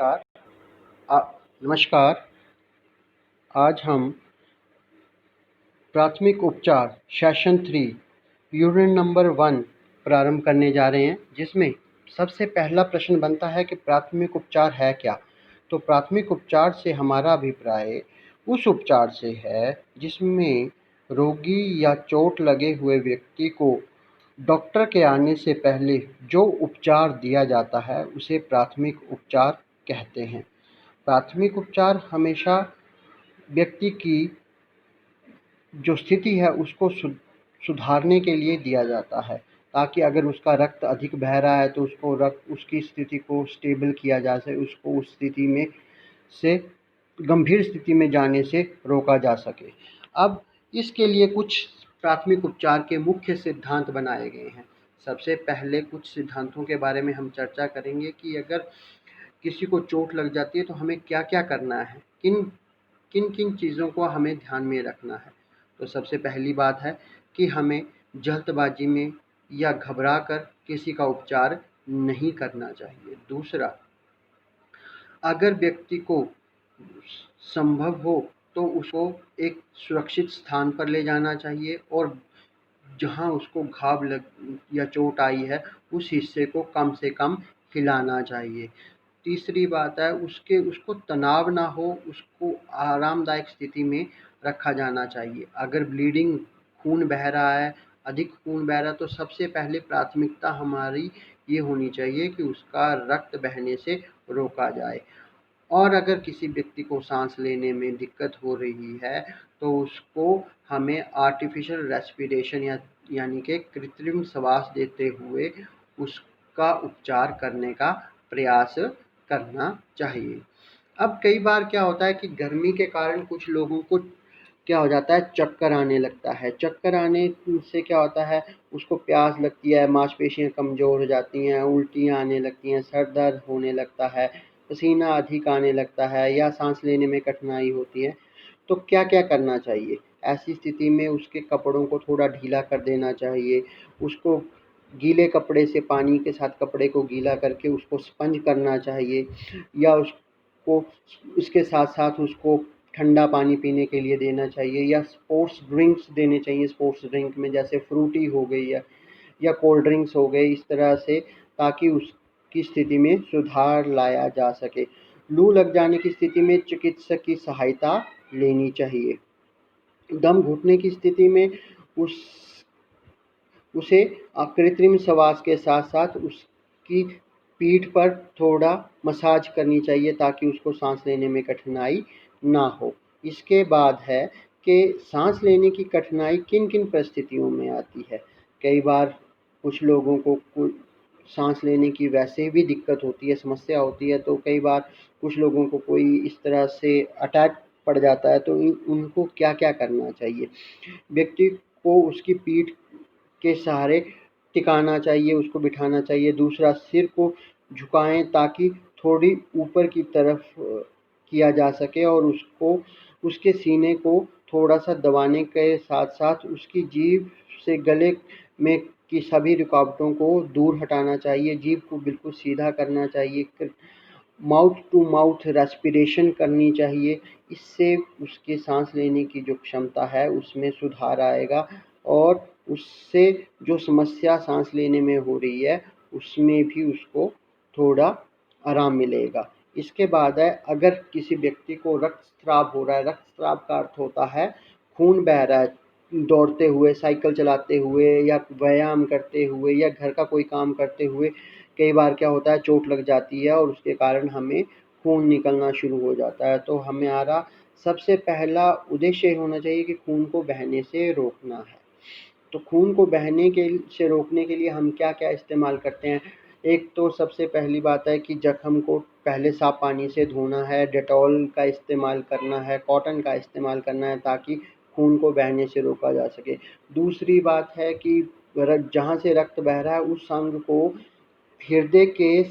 नमस्कार। आ, नमस्कार। आज हम प्राथमिक उपचार सेशन 3 यूनिट नंबर 1 प्रारंभ करने जा रहे हैं, जिसमें सबसे पहला प्रश्न बनता है कि प्राथमिक उपचार है क्या। तो प्राथमिक उपचार से हमारा अभिप्राय उस उपचार से है जिसमें रोगी या चोट लगे हुए व्यक्ति को डॉक्टर के आने से पहले जो उपचार दिया जाता है उसे प्राथमिक उपचार कहते हैं। प्राथमिक उपचार हमेशा व्यक्ति की जो स्थिति है उसको सुधारने के लिए दिया जाता है, ताकि अगर उसका रक्त अधिक बह रहा है तो उसकी स्थिति को स्टेबल किया जा सके, उसको उस स्थिति में से गंभीर स्थिति में जाने से रोका जा सके। अब इसके लिए कुछ प्राथमिक उपचार के मुख्य सिद्धांत बनाए गए हैं। सबसे पहले कुछ सिद्धांतों के बारे में हम चर्चा करेंगे कि अगर किसी को चोट लग जाती है तो हमें क्या क्या करना है, किन किन किन चीज़ों को हमें ध्यान में रखना है। तो सबसे पहली बात है कि हमें जल्दबाजी में या घबरा कर किसी का उपचार नहीं करना चाहिए। दूसरा, अगर व्यक्ति को संभव हो तो उसको एक सुरक्षित स्थान पर ले जाना चाहिए और जहाँ उसको घाव लग या चोट आई है उस हिस्से को कम से कम हिलाना चाहिए। तीसरी बात है उसको तनाव ना हो, उसको आरामदायक स्थिति में रखा जाना चाहिए। अगर ब्लीडिंग खून बह रहा है, अधिक खून बह रहा है, तो सबसे पहले प्राथमिकता हमारी ये होनी चाहिए कि उसका रक्त बहने से रोका जाए। और अगर किसी व्यक्ति को सांस लेने में दिक्कत हो रही है तो उसको हमें आर्टिफिशियल रेस्पिरेशन यानी कि कृत्रिम श्वास देते हुए उसका उपचार करने का प्रयास करना चाहिए। अब कई बार क्या होता है कि गर्मी के कारण कुछ लोगों को क्या हो जाता है, चक्कर आने लगता है। चक्कर आने से क्या होता है, उसको प्यास लगती है, मांसपेशियां कमज़ोर हो जाती हैं, उल्टियाँ आने लगती हैं, सर दर्द होने लगता है, पसीना अधिक आने लगता है या सांस लेने में कठिनाई होती है। तो क्या क्या करना चाहिए ऐसी स्थिति में? उसके कपड़ों को थोड़ा ढीला कर देना चाहिए, उसको गीले कपड़े से पानी के साथ कपड़े को गीला करके उसको स्पंज करना चाहिए, या उसको इसके साथ साथ उसको ठंडा पानी पीने के लिए देना चाहिए, या स्पोर्ट्स ड्रिंक्स देने चाहिए। स्पोर्ट्स ड्रिंक में जैसे फ्रूटी हो गई या कोल्ड ड्रिंक्स हो गए, इस तरह से, ताकि उसकी स्थिति में सुधार लाया जा सके। लू लग जाने की स्थिति में चिकित्सक की सहायता लेनी चाहिए। दम घुटने की स्थिति में उसे कृत्रिम श्वास के साथ साथ उसकी पीठ पर थोड़ा मसाज करनी चाहिए ताकि उसको सांस लेने में कठिनाई ना हो। इसके बाद है कि सांस लेने की कठिनाई किन किन परिस्थितियों में आती है। कई बार कुछ लोगों को सांस लेने की वैसे भी दिक्कत होती है, समस्या होती है, तो कई बार कुछ लोगों को कोई इस तरह से अटैक पड़ जाता है तो उनको क्या क्या करना चाहिए। व्यक्ति को उसकी पीठ के सहारे टिकाना चाहिए, उसको बिठाना चाहिए। दूसरा, सिर को झुकाएं ताकि थोड़ी ऊपर की तरफ किया जा सके और उसके सीने को थोड़ा सा दबाने के साथ साथ उसकी जीभ से गले में की सभी रुकावटों को दूर हटाना चाहिए। जीभ को बिल्कुल सीधा करना चाहिए, माउथ टू माउथ रेस्पिरेशन करनी चाहिए। इससे उसकी सांस लेने की जो क्षमता है उसमें सुधार आएगा और उससे जो समस्या सांस लेने में हो रही है उसमें भी उसको थोड़ा आराम मिलेगा। इसके बाद है, अगर किसी व्यक्ति को रक्तस्राव हो रहा है, रक्तस्राव का अर्थ होता है खून बह रहा है, दौड़ते हुए, साइकिल चलाते हुए या व्यायाम करते हुए या घर का कोई काम करते हुए कई बार क्या होता है, चोट लग जाती है और उसके कारण हमें खून निकलना शुरू हो जाता है। तो हमारा सबसे पहला उद्देश्य होना चाहिए कि खून को बहने से रोकना है। तो खून को बहने के से रोकने के लिए हम क्या क्या इस्तेमाल करते हैं। एक तो सबसे पहली बात है कि जख्म को पहले साफ पानी से धोना है, डेटॉल का इस्तेमाल करना है, कॉटन का इस्तेमाल करना है ताकि खून को बहने से रोका जा सके। दूसरी बात है कि जहाँ से रक्त बह रहा है उस अंग को हृदय के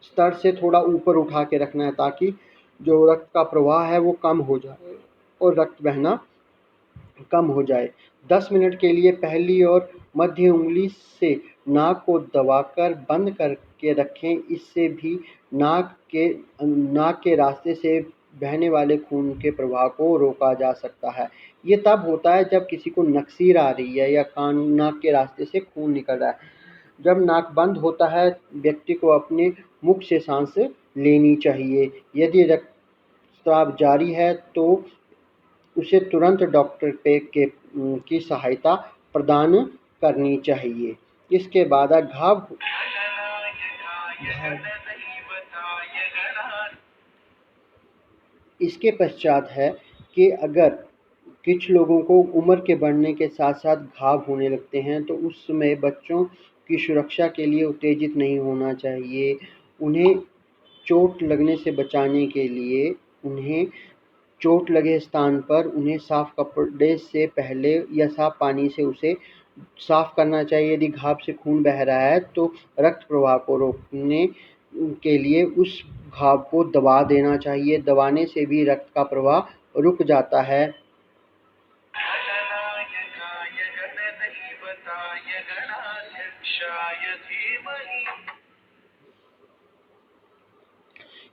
स्तर से थोड़ा ऊपर उठा के रखना है ताकि जो रक्त का प्रवाह है वो कम हो जाए और रक्त बहना कम हो जाए। 10 मिनट के लिए पहली और मध्य उंगली से नाक को दबाकर बंद करके रखें। इससे भी नाक के रास्ते से बहने वाले खून के प्रवाह को रोका जा सकता है। ये तब होता है जब किसी को नक्सीर आ रही है या नाक के रास्ते से खून निकल रहा है। जब नाक बंद होता है, व्यक्ति को अपने मुख से सांस लेनी चाहिए। यदि रक्तस्राव जारी है तो उसे तुरंत डॉक्टर की सहायता प्रदान करनी चाहिए। इसके बाद इसके पश्चात है कि अगर कुछ लोगों को उम्र के बढ़ने के साथ साथ घाव होने लगते हैं तो उस समय बच्चों की सुरक्षा के लिए उत्तेजित नहीं होना चाहिए। उन्हें चोट लगने से बचाने के लिए उन्हें चोट लगे स्थान पर उन्हें साफ कपड़े से पहले या साफ पानी से उसे साफ करना चाहिए। यदि घाव से खून बह रहा है तो रक्त प्रवाह को रोकने के लिए उस घाव को दबा देना चाहिए। दबाने से भी रक्त का प्रवाह रुक जाता है।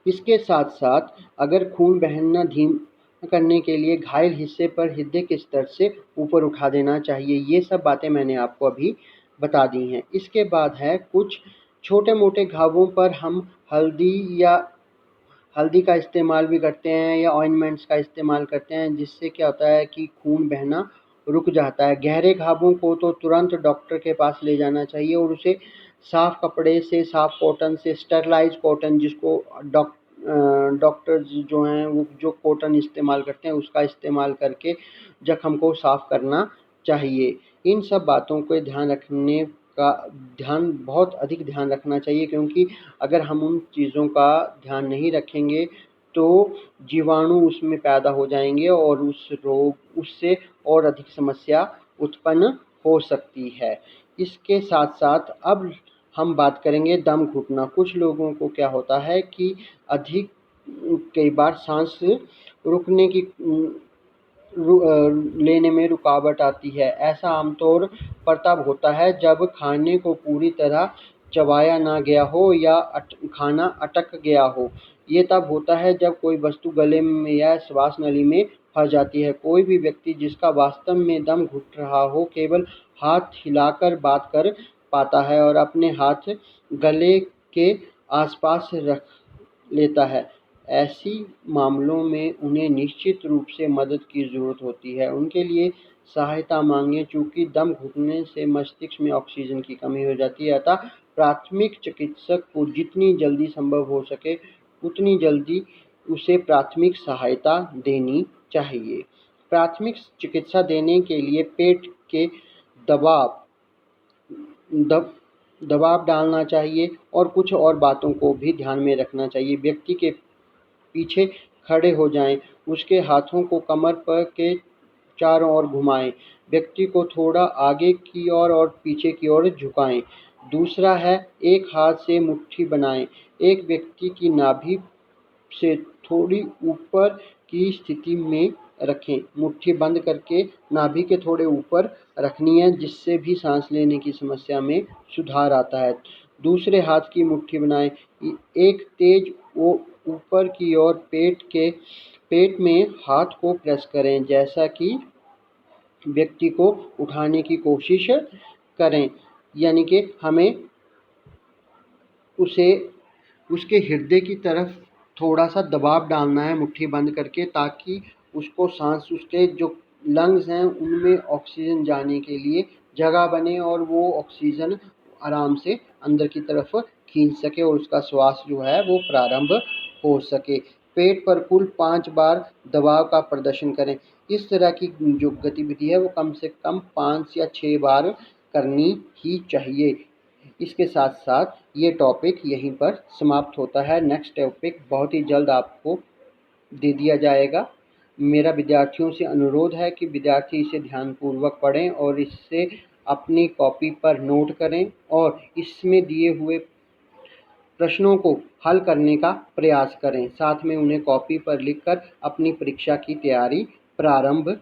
इसके साथ साथ अगर खून बहना धीमा करने के लिए घायल हिस्से पर हृदय के स्तर से ऊपर उठा देना चाहिए। ये सब बातें मैंने आपको अभी बता दी हैं। इसके बाद है कुछ छोटे मोटे घावों पर हम हल्दी का इस्तेमाल भी करते हैं या ऑइंटमेंट्स का इस्तेमाल करते हैं, जिससे क्या होता है कि खून बहना रुक जाता है। गहरे घावों को तो तुरंत डॉक्टर के पास ले जाना चाहिए और उसे साफ कपड़े से, साफ कॉटन से, स्टरलाइज कॉटन जिसको डॉक्टर्स जो हैं वो जो कॉटन इस्तेमाल करते हैं उसका इस्तेमाल करके जख्म को साफ करना चाहिए। इन सब बातों को बहुत अधिक ध्यान रखना चाहिए, क्योंकि अगर हम उन चीज़ों का ध्यान नहीं रखेंगे तो जीवाणु उसमें पैदा हो जाएंगे और उससे और अधिक समस्या उत्पन्न हो सकती है। इसके साथ साथ अब हम बात करेंगे दम घुटना। कुछ लोगों को क्या होता है कि कई बार सांस रुकने की लेने में रुकावट आती है। ऐसा आमतौर पर तब होता है जब खाने को पूरी तरह चबाया ना गया हो या खाना अटक गया हो। ये तब होता है जब कोई वस्तु गले में या श्वास नली में फंस जाती है। कोई भी व्यक्ति जिसका वास्तव में दम घुट रहा हो केवल हाथ हिलाकर बात कर पाता है और अपने हाथ गले के आसपास रख लेता है। ऐसी मामलों में उन्हें निश्चित रूप से मदद की ज़रूरत होती है। उनके लिए सहायता मांगें, चूँकि दम घुटने से मस्तिष्क में ऑक्सीजन की कमी हो जाती है। अतः प्राथमिक चिकित्सक को जितनी जल्दी संभव हो सके उतनी जल्दी उसे प्राथमिक सहायता देनी चाहिए। प्राथमिक चिकित्सा देने के लिए पेट के दबाव दबाव डालना चाहिए और कुछ और बातों को भी ध्यान में रखना चाहिए। व्यक्ति के पीछे खड़े हो जाएं, उसके हाथों को कमर पर के चारों ओर घुमाएं, व्यक्ति को थोड़ा आगे की ओर और पीछे की ओर झुकाएं। दूसरा है एक हाथ से मुट्ठी बनाएं, एक व्यक्ति की नाभि से थोड़ी ऊपर की स्थिति में रखें। मुट्ठी बंद करके नाभि के थोड़े ऊपर रखनी है, जिससे भी सांस लेने की समस्या में सुधार आता है। दूसरे हाथ की मुट्ठी बनाएं, एक तेज ऊपर की ओर पेट में हाथ को प्रेस करें, जैसा कि व्यक्ति को उठाने की कोशिश करें। यानी कि हमें उसके हृदय की तरफ थोड़ा सा दबाव डालना है मुट्ठी बंद करके, ताकि उसको सांस उसके जो लंग्स हैं उनमें ऑक्सीजन जाने के लिए जगह बने और वो ऑक्सीजन आराम से अंदर की तरफ खींच सके और उसका श्वास जो है वो प्रारंभ हो सके। पेट पर कुल 5 बार दबाव का प्रदर्शन करें। इस तरह की जो गतिविधि है वो कम से कम 5 या 6 बार करनी ही चाहिए। इसके साथ साथ ये टॉपिक यहीं पर समाप्त होता है। नेक्स्ट टॉपिक बहुत ही जल्द आपको दे दिया जाएगा। मेरा विद्यार्थियों से अनुरोध है कि विद्यार्थी इसे ध्यानपूर्वक पढ़ें और इससे अपनी कॉपी पर नोट करें और इसमें दिए हुए प्रश्नों को हल करने का प्रयास करें। साथ में उन्हें कॉपी पर लिखकर अपनी परीक्षा की तैयारी प्रारंभ